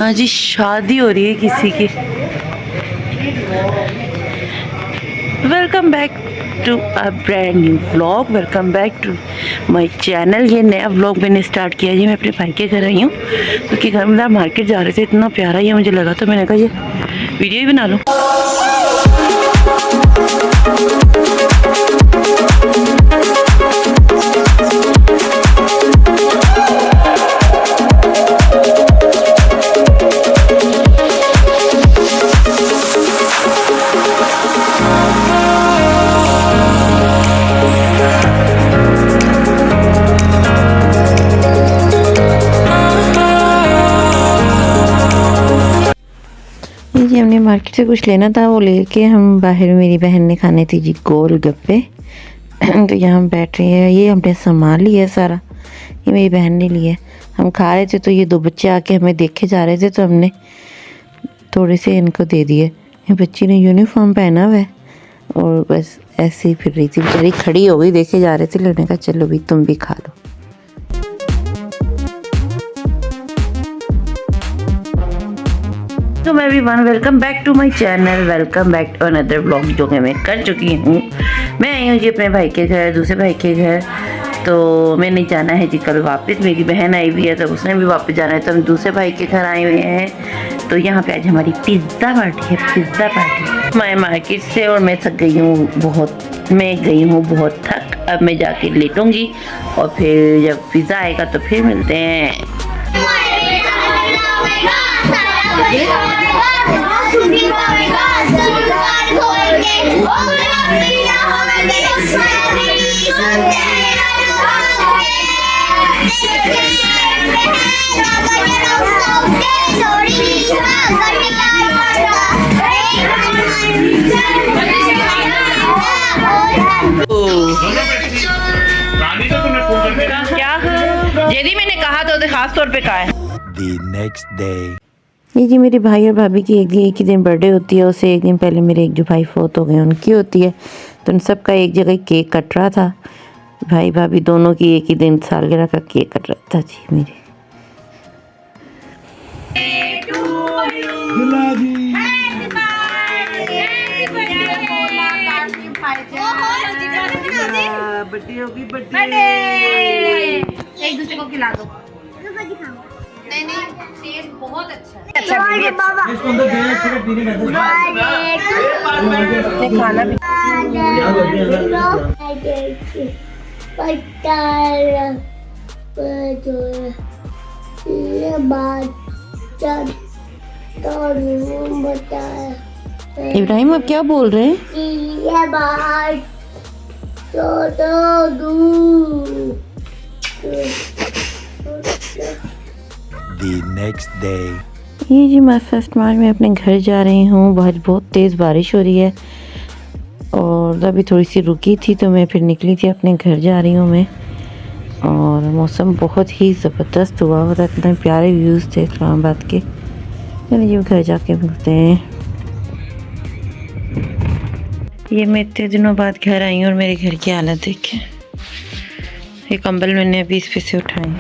आज ही शादी हो रही है किसी की। Welcome back to a brand new vlog. Welcome back to my channel. ये नया व्लॉग मैंने स्टार्ट किया जी। मैं अपने भाई के घर आई हूँ क्योंकि घर में मार्केट जा रहे थे, इतना प्यारा ये मुझे लगा तो मैंने कहा ये वीडियो ही बना लूँ। जी हमने मार्केट से कुछ लेना था, वो लेके हम बाहर, मेरी बहन ने खाने थी जी गोल गप्पे। तो यहाँ हम बैठ रहे हैं। ये हमने सामान लिया सारा, ये मेरी बहन ने लिया। हम खा रहे थे तो ये दो बच्चे आके हमें देखे जा रहे थे तो हमने थोड़े से इनको दे दिए। ये बच्ची ने यूनिफॉर्म पहना हुआ है और बस ऐसे ही फिर रही थी, बेचारी खड़ी हो गई, देखे जा रहे थे। लेने का चलो भी तुम भी खा लो। तो everyone, welcome back to my channel. Welcome back to another vlog जो कि मैं कर चुकी हूँ। मैं आई हूँ जी अपने भाई के घर, दूसरे भाई के घर। तो मैंने जाना है जी कल वापस। मेरी बहन आई हुई है तो उसने भी वापस जाना है, तो हम दूसरे भाई के घर आए हुए हैं। तो यहाँ पे आज हमारी पिज़्ज़ा पार्टी है, पिज़्ज़ा पार्टी। मैं मार्केट से और मैं थक गई हूँ बहुत, मैं गई हूँ बहुत थक। अब मैं जाके लेटूँगी और फिर जब पिज़्ज़ा आएगा तो फिर मिलते हैं। क्या जेदी मैंने कहा तो खास तौर पे कहा है। The next day. ये जी मेरे भाई और भाभी की एक ही दिन बर्थडे होती है। उससे एक दिन पहले मेरे एक जो भाई फोत हो गए उनकी होती है। तो उन सब का एक जगह केक कट रहा था। भाई भाभी दोनों की एक ही दिन सालगिरह का केक कट रहा था जी मेरे। बर्थडे होगी, बर्थडे एक दूसरे को खिला दो। नहीं टेस्ट बहुत अच्छा है। खाना भी इब्राहिम आप क्या बोल रहे हैं? The next day. ये जी मैं फर्स्ट मार्च में अपने घर जा रही हूँ। बहुत तेज़ बारिश हो रही है और अभी थोड़ी सी रुकी थी तो मैं फिर निकली थी, अपने घर जा रही हूँ मैं। और मौसम बहुत ही ज़बरदस्त हुआ था, इतने प्यारे व्यूज़ थे इस्लामाबाद के। चलिए जी घर जाके मिलते हैं। ये मैं इतने दिनों बाद घर आई हूँ और मेरे घर की हालत देखें। ये कंबल मैंने अभी इस पे से उठाए,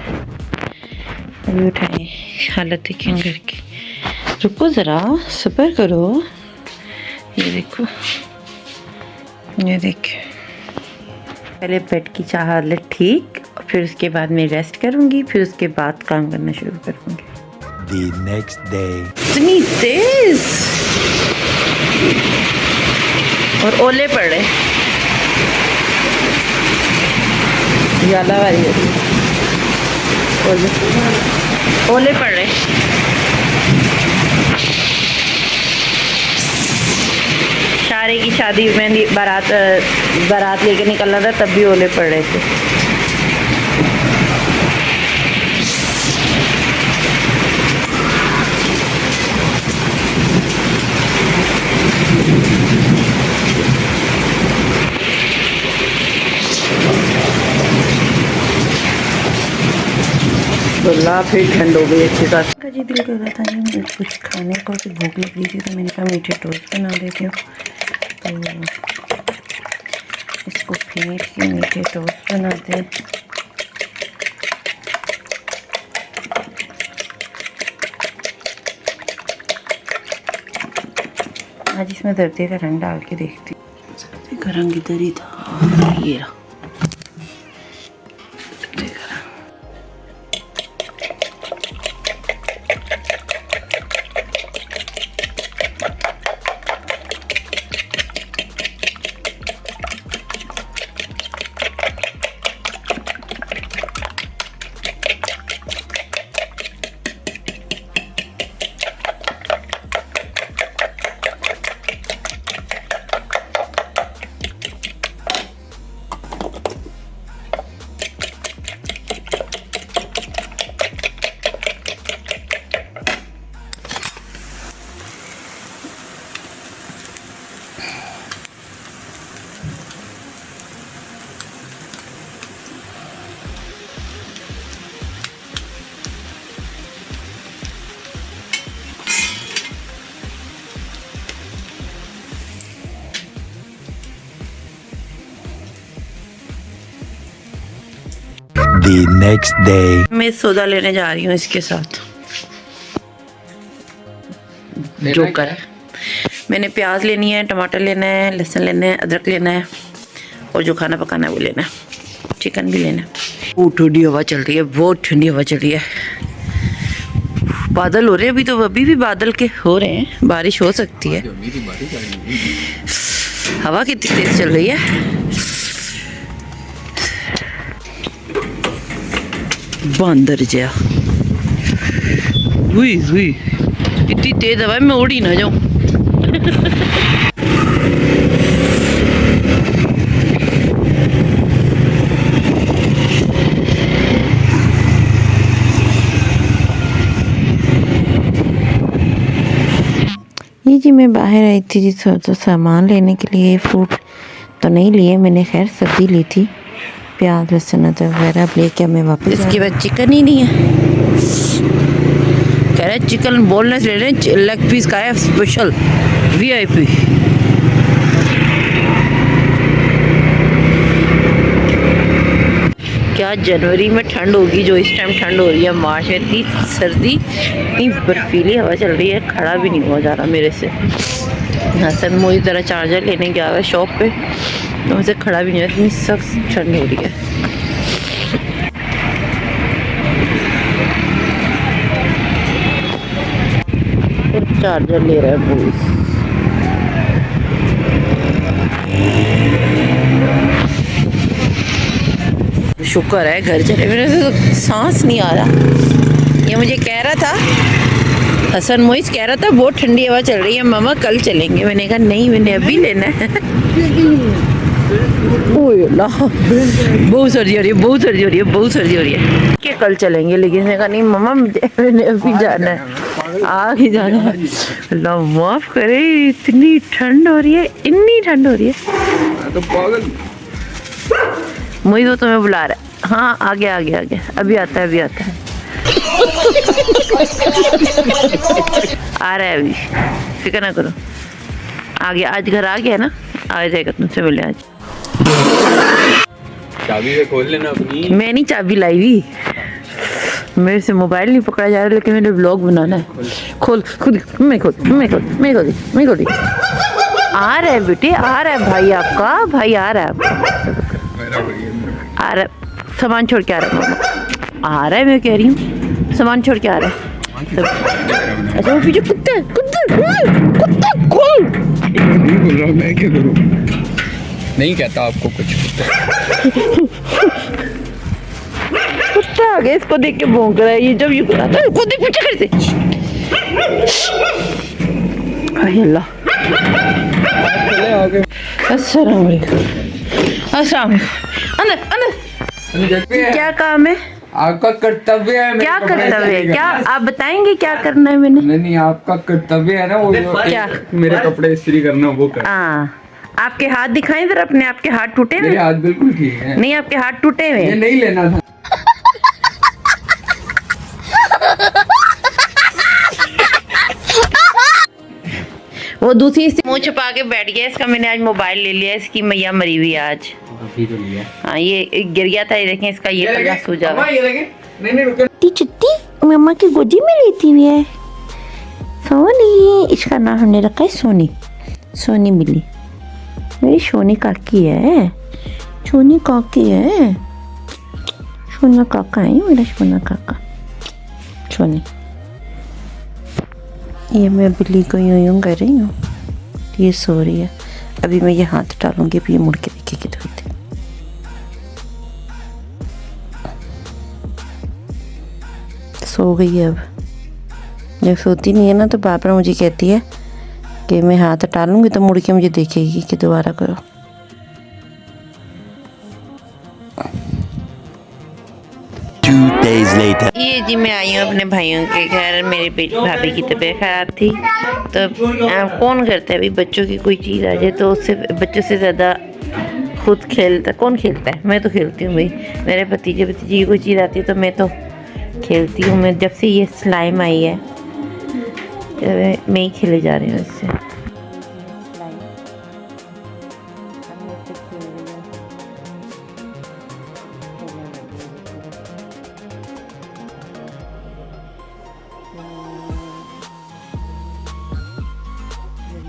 अभी उठाए। हालत देखें घर की। रुको ज़रा, सब्र करो। ये देखो, ये देखिए। पहले बेड की चाह हालत ठीक, फिर उसके बाद मैं रेस्ट करूँगी, फिर उसके बाद काम करना शुरू करूँगी। The next day. इतनी तेज और ओले पड़ रहे, ज़्यादा वाली ओले पड़ रहे। शारे की शादी में बारात लेके निकलना था, तब भी ओले पड़ रहे थे। गुल्ला फिर ठंड हो गई अच्छी तरह का जी। दिल कर रहा था जी कुछ खाने को, तो भूख लग रही थी तो मैंने कहा मीठे टोस्ट बना देती हूँ। तो इसको फेंट के मीठे टोस्ट बनाते हैं। आज इसमें धरती का रंग डाल के देखती हूँ। धरती का रंग इधर ही था, ये रहा धरती का रंग। The next day. मैं सौदा लेने जा रही हूँ इसके साथ, जोकर है। मैंने प्याज लेनी है, टमाटर लेना है, लहसुन लेना है, अदरक लेना है और जो खाना पकाना है वो लेना है, चिकन भी लेना है। बहुत ठंडी हवा चल रही है, बहुत ठंडी हवा चल रही है। बादल हो रहे हैं, अभी भी बादल के हो रहे हैं, बारिश हो सकती है। हवा कितनी तेज चल रही है। बंदर जा हुई इतनी तेज हवा है, मैं उड़ ही ना जाऊं। ये जी मैं बाहर आई थी जी, तो सामान लेने के लिए। फ्रूट तो नहीं लिए मैंने, खैर सब्जी ली थी, प्याज लहसुन अदरक वगैरह अब लेके मैं वापस। इसके बाद चिकन ही नहीं है, कह रहे चिकन बोनलेस ले रहे हैं, लेग पीस का है स्पेशल VIP। क्या जनवरी में ठंड होगी जो इस टाइम ठंड हो रही है। मार्च में इतनी सर्दी, इतनी बर्फीली हवा चल रही है, खड़ा भी नहीं हुआ जा रहा मेरे से। हसन मोई तरह चार्जर लेने गया हुआ है शॉप पे, तो मुझसे खड़ा भी नहीं है, इतनी सख्त ठंड हो रही है। फिर चार्जर ले रहा है बॉयज। शुक्र है घर चले, मेरे से तो सांस नहीं आ रहा। ये मुझे कह रहा था, हसन मोइस कह रहा था बहुत ठंडी हवा चल रही है मामा कल चलेंगे। मैंने कहा नहीं, मैंने अभी लेना है। ओह अल्लाह, बहुत सर्दी हो रही है, बहुत सर्दी हो रही है, बहुत सर्दी हो रही है। कि कल चलेंगे, लेकिन मैंने कहा नहीं मामा मैंने अभी जाना है, आगे जाना है। अल्लाह माफ करे, इतनी ठंड हो रही है, इतनी ठंड हो रही है तो पागल। मोइस वो तुम्हें बुला रहा है। हाँ आ गया अभी आता है, अभी आता है। आ रहा है अभी, फिक्र ना करो, आ गया। आज घर आ गया ना, आ जाएगा तुमसे मिलने आज। चाबी से खोल लेना अपनी। मैं नहीं चाबी लाई हुई, मेरे से मोबाइल नहीं पकड़ा जा रहा, लेकिन मैंने व्लॉग बनाना है। खोल खुद, मैं खोल दी। आ रहा है बेटे, आ रहा है भाई आपका, भाई आ रहा है आपका, आ रहा है। सामान छोड़ के आ रहा है मामा, आ रहा है, मैं कह रही हूँ सामान छोड़ के आ रहा है। अच्छा वो पीछे कुत्ते खोल। नहीं बोल रहा, मैं क्या करूँ, नहीं कहता आपको कुछ। कुत्ता आ गया, इसको देख के भौंक रहा है ये, जब ये बुलाता है उसको देख पीछे कैसे। अल्लाह, अस्सलाम वालेकुम। अंदर क्या काम है आपका? कर्तव्य है। क्या कर्तव्य है? क्या आप बताएंगे क्या करना है? मैंने नहीं, आपका कर्तव्य है ना वो, क्या मेरे कपड़े इस्त्री करना वो कर। आपके हाथ दिखाएं जरा अपने, आपके हाथ टूटे हुए? मेरे हाथ बिल्कुल ठीक है। नहीं आपके हाथ टूटे हुए? ये नहीं लेना था। वो दूसरी मुंह छुपा के बैठ गया इसका। मैंने आज मोबाइल ले लिया, इसकी मैया मरी हुई है आज। अभी तो लिया। हाँ ये गिर गया था, ये देखें इसका ये पल्ला सूजा हुआ। ये देखें, नहीं रुको। चिट्टी मम्मा की गोदी में लेती हुई है। सोनी, इसका नाम हमने रखा है सोनी। सोनी मिली, मेरी सोनी काकी है, सोनी काकी है, सोना काका है मेरा सोना काका सोनी। ये मैं बिल्ली को यूं यूं कर रही हूँ, ये सो रही है। अभी मैं ये हाथ डालूंगी, अभी ये मुड़ के देखेगी थोड़ी देर। सो गई है। अब जब सोती नहीं है ना तो बार बार मुझे कहती है कि मैं हाथ डालूंगी तो मुड़ के मुझे देखेगी कि दोबारा करो। 2 days later. ये जी मैं आई हूँ अपने भाइयों के घर। मेरी भाभी की तबीयत ख़राब थी तो कौन करता है अभी बच्चों की कोई चीज़ आ जाए तो उससे बच्चों से ज़्यादा खुद खेलता कौन खेलता है। मैं तो खेलती हूँ भाई, मेरे भतीजे भतीजी की कोई चीज़ आती है तो मैं तो खेलती हूँ। मैं जब से ये स्लाइम आई है तो मैं ही खेले जा रही हूँ इससे।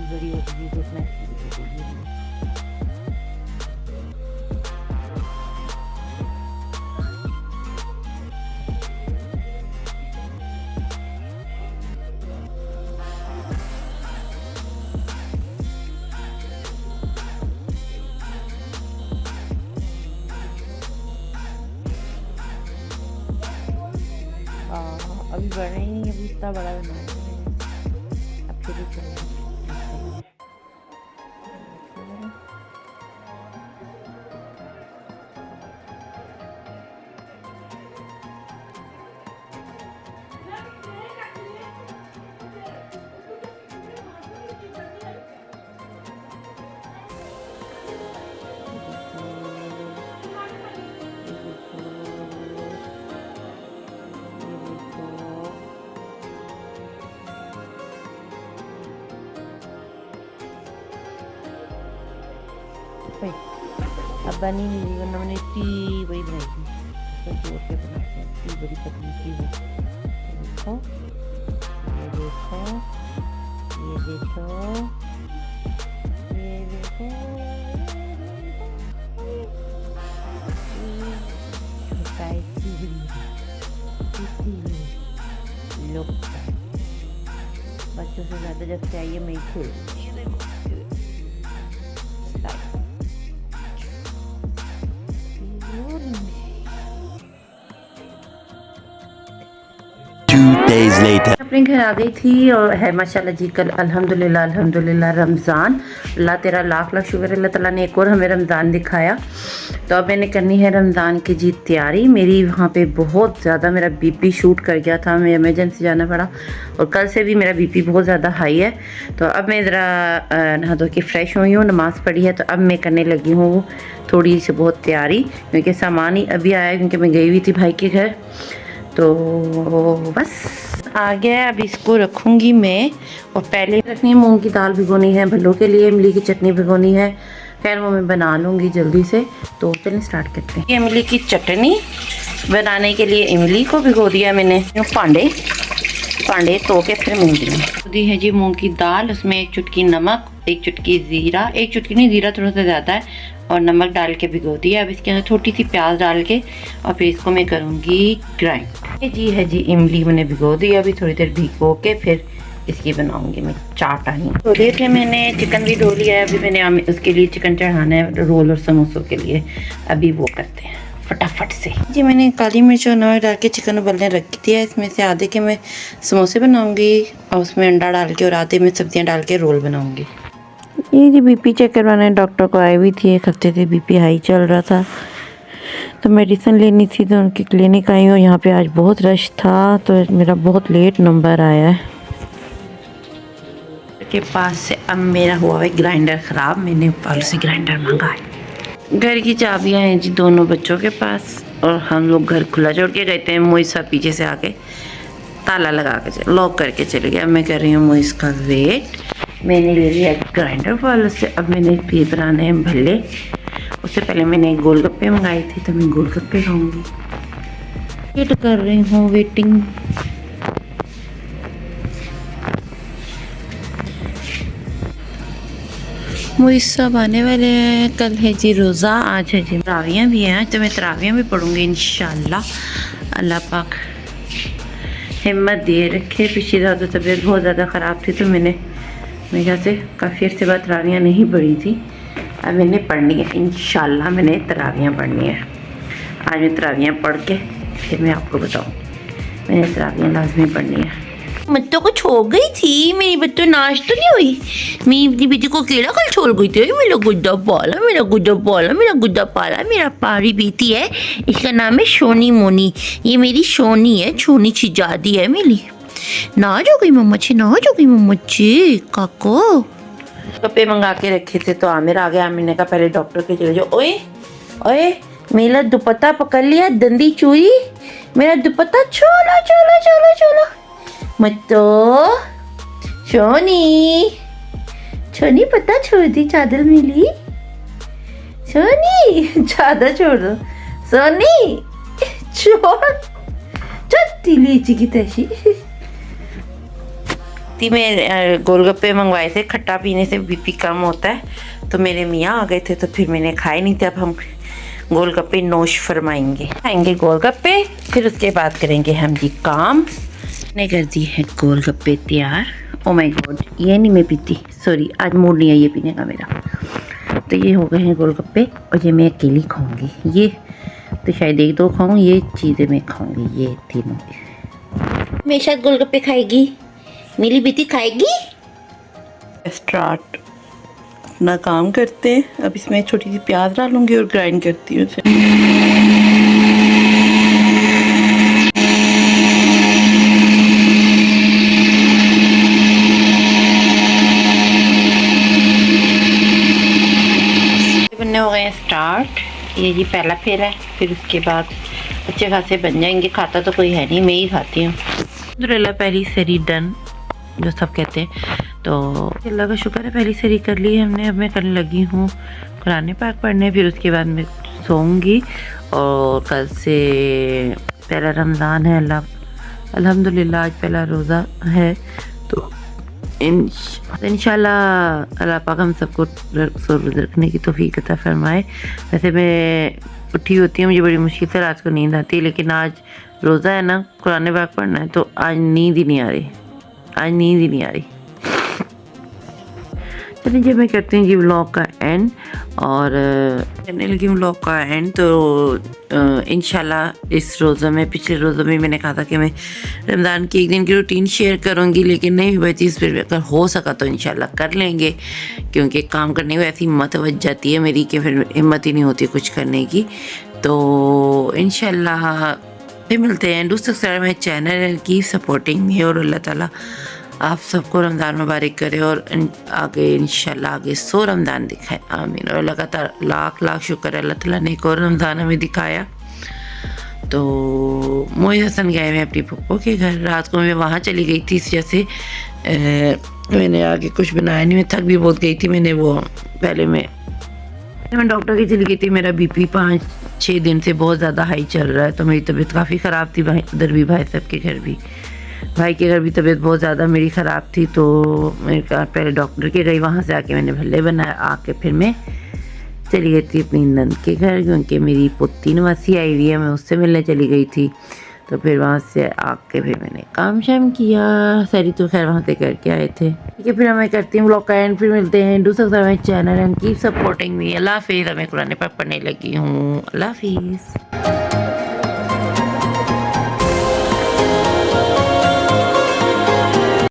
बड़ी होती है उसमें अभी बढ़ रही नहीं, अभी इतना बड़ा बनाया है मैंने। अब फिर भी चल अब बनी नहीं, वरना मैंने इतनी बड़ी बनाई थी। तो जोड़ के बनाते हैं, इतनी बड़ी पतली सी है। देखो ये देखो ये देखो ये देखो छोटा लो। बच्चों से ज़्यादा जब से आई है मैं खेल। 2 days later. अपने घर आ गई थी और है माशाल्लाह जी कल अल्हम्दुलिल्लाह रमज़ान। अल्लाह तेरा लाख लाख शुक्र, अल्लाह ताला ने एक और हमें रमज़ान दिखाया। तो अब मैंने करनी है रमज़ान की जी तैयारी। मेरी वहाँ पे बहुत ज़्यादा मेरा बीपी शूट कर गया था, मैं इमरजेंसी जाना पड़ा और कल से भी मेरा बीपी बहुत ज़्यादा हाई है। तो अब मैं ज़रा नहा धो के फ्रेश हुई हूँ, नमाज़ पढ़ी है, तो अब मैं करने लगी हूँ थोड़ी सी बहुत तैयारी, क्योंकि सामान ही अभी आया, क्योंकि मैं गई हुई थी भाई के घर। तो बस आ गया, अब इसको रखूँगी मैं। और पहले रखनी है मूंग की दाल भिगोनी है, भल्लों के लिए इमली की चटनी भिगोनी है। खैर वो मैं बना लूँगी जल्दी से। तो चलिए स्टार्ट करते हैं। इमली की चटनी बनाने के लिए इमली को भिगो दिया मैंने पांडे तो के फिर मिल दी है जी मूंग की दाल। उसमें 1 चुटकी नमक, 1 चुटकी ज़ीरा, 1 चुटकी नहीं, ज़ीरा थोड़ा सा ज़्यादा है, और नमक डाल के भिगो दिया। अब इसके अंदर छोटी सी प्याज डाल के और फिर इसको मैं करूँगी ग्राइंड। ये जी है जी इमली मैंने भिगो दी। अभी थोड़ी देर भिगो के फिर इसकी बनाऊँगी मैं चाटनी। तो देखिए मैंने चिकन भी धो लिया है। अभी मैंने उसके लिए चिकन चढ़ाना है रोल और समोसों के लिए। अभी वो करते हैं फटाफट से। जी मैंने काली मिर्च और नमक डाल के चिकन उबलने रख दिया। इसमें से आधे के मैं समोसे बनाऊँगी और उसमें अंडा डाल के, और आधे में सब्जियाँ डाल के रोल बनाऊँगी। ये जी बीपी चेक करवाने डॉक्टर को आई हुई थी, 1 हफ्ते से बीपी हाई चल रहा था, तो मेडिसिन लेनी थी, तो उनकी क्लिनिक आई हूँ। यहाँ पे आज बहुत रश था तो मेरा बहुत लेट नंबर आया है के पास से। अब मेरा हुआ है ग्राइंडर ख़राब, मैंने ऊपर से ग्राइंडर मंगा है। घर की चाबियाँ हैं जी दोनों बच्चों के पास, और हम लोग घर खुला छोड़ के गए थे। मोइस पीछे से आके ताला लगा के लॉक करके चले गया। मैं कर रही हूँ मोइस का वेट। मैंने ले लिया ग्राइंडर वालों से। अब मैंने ये बनाने हैं भल्ले। उससे पहले मैंने गोलगप्पे मंगाए थे, तो मैं गोलगप्पे खाऊंगी। वेट कर रही हूँ, वेटिंग। वो सब आने वाले हैं। कल है जी रोज़ा, आज है जी तरावियाँ भी हैं, तो मैं तरावियाँ भी पढ़ूँगी इंशाल्लाह। अल्लाह पाक हिम्मत दिए रखे। पिछली रात तो तबीयत बहुत ज़्यादा ख़राब थी, तो मैंने मेरे ख्याल से काफ़ी अर्से बाद तरावियाँ नहीं पढ़ी थी। अब मैंने पढ़नी है इंशाल्लाह, मैंने तरावियाँ पढ़नी है। आज मैं तरावियाँ पढ़ के फिर मैं आपको बताऊँ, मैंने तरावियाँ लाजमी पढ़नी है। बच्चों को छोड़ गई थी, मेरी बच्चों नाश तो नहीं हुई। मेरी बेटी को अकेला कल छोड़ गई थी। मेरा गुड्डा पाला, मेरा गुड्डा पाला, मेरा गुड्डा पाला। मेरा पारी बेटी है, इसका नाम है सोनी मोनी। ये मेरी सोनी है, सोनी शिजादी है मेरी। नाज हो गई मम्मा छी, नाज हो गई मम्मा छी। काको कपड़े मंगा के रखे थे तो आमिर आ गया। आमिर ने कहा पहले डॉक्टर के चले जाओ। ओए ओए, मेरा दुपट्टा पकड़ लिया दंदी चूरी, मेरा दुपट्टा छोलो छोलो छोलो छोलो मत तो। सोनी सोनी पता छोड़ दी, चादर मिली। सोनी चादर छोड़ दो, सोनी छोड़ चट्टी लीची की तैसी। मैं गोलगप्पे मंगवाए थे, खट्टा पीने से बीपी कम होता है, तो मेरे मियाँ आ गए थे तो फिर मैंने खाए नहीं थे। अब हम गोलगप्पे नोश फरमाएंगे, खाएंगे गोलगप्पे, फिर उसके बाद करेंगे हम जी काम। ने कर दी है गोलगप्पे तैयार। ओ माय गॉड, ये नहीं मैं पीती, सॉरी, आज मूड नहीं है ये पीने का मेरा। तो ये हो गए हैं गोलगप्पे, और ये मैं अकेली खाऊंगी। ये तो शायद एक दो खाऊंगी, ये चीज़ें मैं खाऊंगी, ये तीनों। मेरे साथ गोलगप्पे खाएगी मेरी बेटी, खाएगी। स्टार्ट अपना काम करते हैं। अब इसमें छोटी सी प्याज डालूंगी और ग्राइंड करती हूँ उसे। बनने हो गए स्टार्ट। ये जी पहला फेरा है, फिर उसके बाद अच्छे खासे बन जाएंगे। खाता तो कोई है नहीं, मैं ही खाती हूँ। अलहमदुलिल्लाह पहली सरी डन, जो सब कहते हैं। तो अल्लाह का शुक्र है पहली सरी कर ली है हमने। अब मैं करने लगी हूँ कुरान पाक पढ़ने, फिर उसके बाद मैं सोऊंगी। और कल से पहला रमज़ान है, अल्हम्दुलिल्लाह आज पहला रोज़ा है। तो इंशाल्लाह अल्लाह पाक हम सबको रोज़ा रखने की तौफीक अता फरमाए। वैसे मैं उठी होती हूँ, मुझे बड़ी मुश्किल से रात को नींद आती है, लेकिन आज रोज़ा है ना, कुरान पाक पढ़ना है, तो आज नींद ही नहीं आ रही, आज नींद ही नहीं आ रही। चलिए जब मैं करती हूँ जी व्लॉग का एंड, और करने लगी हूँ व्लॉग का एंड। तो इंशाल्लाह इस रोज़े में, पिछले रोज़े में मैंने कहा था कि मैं रमज़ान की एक दिन की रूटीन शेयर करूँगी, लेकिन नहीं हुई थी। इस पर अगर हो सका तो इंशाल्लाह कर लेंगे, क्योंकि काम करने में ऐसी हिम्मत बच जाती है मेरी कि फिर हिम्मत ही नहीं होती कुछ करने की। तो इंशाल्लाह फिर मिलते हैं। Do subscribe my channel and keep supporting मी। और अल्लाह ताला आप सबको रमज़ान मुबारक करे, और आगे इंशाल्लाह आगे 100 रमज़ान दिखाए, आमीन। और लगातार लाख लाख शुक्र है अल्लाह ताला ने एक और रमज़ान हमें दिखाया। तो मोइज़ हसन गए मैं अपनी पप्पो के घर, रात को मैं वहाँ चली गई थी, इस वजह से मैंने आगे कुछ बनाया नहीं। मैं थक भी बहुत गई थी। मैंने वो पहले मैं डॉक्टर की चली गई थी। मेरा बीपी 5-6 दिन से बहुत ज़्यादा हाई चल रहा है, तो मेरी तबीयत काफ़ी ख़राब थी। भाई उधर भी, भाई साहब के घर भी, भाई के घर भी तबीयत बहुत ज़्यादा मेरी ख़राब थी। तो मेरे कहा पहले डॉक्टर के गई, वहाँ से आके मैंने भल्ले बनाया। आके फिर मैं चली गई थी अपनी नंद के घर, क्योंकि मेरी पोती नवासी आई हुई है, मैं उससे मिलने चली गई थी। तो फिर वहाँ से आके फिर मैंने काम शाम किया, सारी तो खैर वहाँ से करके आए थे। ठीक है, फिर मैं करती हूँ व्लॉग का एंड, फिर मिलते हैं। Do subscribe my channel and keep supporting me. अल्लाह हाफिज़। मैं कुरान पाक पढ़ने लगी हूँ। अल्लाह हाफिज़।